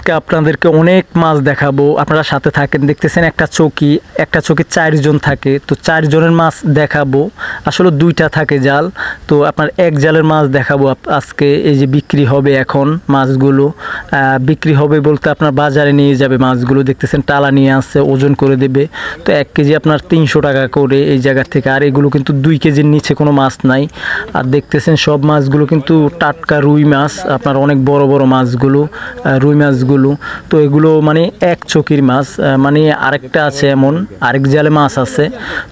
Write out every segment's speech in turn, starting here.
আজকে আপনাদেরকে অনেক মাছ দেখাবো, আপনারা সাথে থাকেন। দেখতেছেন একটা চৌকি 4 জন থাকে, তো 4 জনের মাছ দেখাবো। আসলে 2টা থাকে জাল, তো আপনার এক জালের মাছ দেখাবো আজকে। এই যে বিক্রি হবে এখন মাছগুলো, বিক্রি হবে বলতে আপনার বাজারে নিয়ে যাবে মাছগুলো। দেখতেছেন টালা নিয়ে আসছে, ওজন করে দেবে। তো 1 কেজি আপনার 300 টাকা করে এই জায়গা থেকে। আর এগুলো কিন্তু 2 কেজির নিচে কোনো মাছ নাই। আর দেখতেছেন সব মাছগুলো কিন্তু টাটকা রুই মাছ, আপনার অনেক বড় বড় মাছগুলো, রুই মাছগুলো। তো এগুলো মানে এক চৌকির মাছ, মানে আরেকটা আছে এমন আরেক জালে মাছ আছে।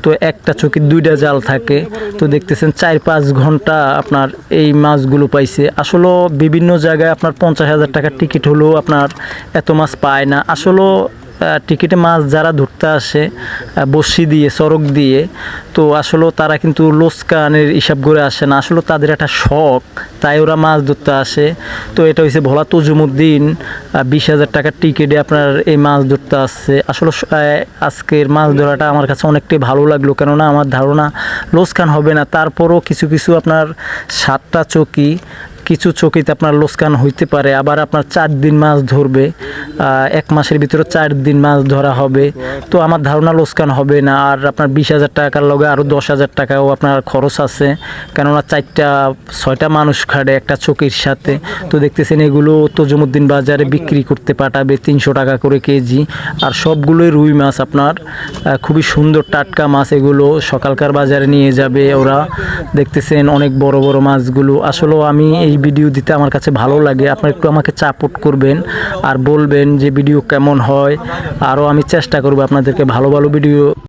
তো একটা চৌকির 2টা জাল থাকে। তো দেখতেছেন 4-5 ঘন্টা আপনার এই মাছগুলো পাইছে। আসলে বিভিন্ন জায়গায় আপনার 50,000 টাকার টিকিট হলেও আপনার এত মাছ পায় না। আসলে টিকিটে মাছ যারা ধরতে আসে বড়শি দিয়ে, চরক দিয়ে, তো আসলে তারা কিন্তু লোসকানের হিসাব করে আসে না। আসলে তাদের একটা শখ, তাই ওরা মাছ ধরতে আসে। তো এটা হচ্ছে ভোলা তজুমুদ্দিন, 20,000 টাকার টিকিটে আপনার এই মাছ ধরতে আসছে। আসলে আজকের মাছ ধরাটা আমার কাছে অনেকটাই ভালো লাগলো, কেননা আমার ধারণা লোসকান হবে না। তারপরও কিছু কিছু আপনার 7টা চৌকি, কিছু চৌকিতে আপনার লোসকান হইতে পারে। আবার আপনার 4 দিন মাছ ধরবে, 1 মাসের ভিতরে 4 দিন মাছ ধরা হবে। তো আমার ধারণা লোসকান হবে না। আর আপনার 20,000 টাকার লগে আরও 10,000 টাকাও আপনার খরচ আছে, কেননা 4-6টা মানুষ খাড়ে একটা চৌকির সাথে। তো দেখতেছেন এগুলো তজুমুদ্দিন বাজারে বিক্রি করতে পাঠাবে 300 টাকা করে কেজি। আর সবগুলোই রুই মাছ, আপনার খুবই সুন্দর টাটকা মাছ। এগুলো সকালকার বাজারে নিয়ে যাবে ওরা। দেখতেছেন অনেক বড় বড় মাছগুলো। আসলেও আমি এই ভিডিও দিতে আমার কাছে ভালো লাগে। আপনারা একটু আমাকে সাপোর্ট করবেন আর বলবেন যে ভিডিও কেমন হয়। আরও আমি চেষ্টা করব আপনাদেরকে ভালো ভালো ভিডিও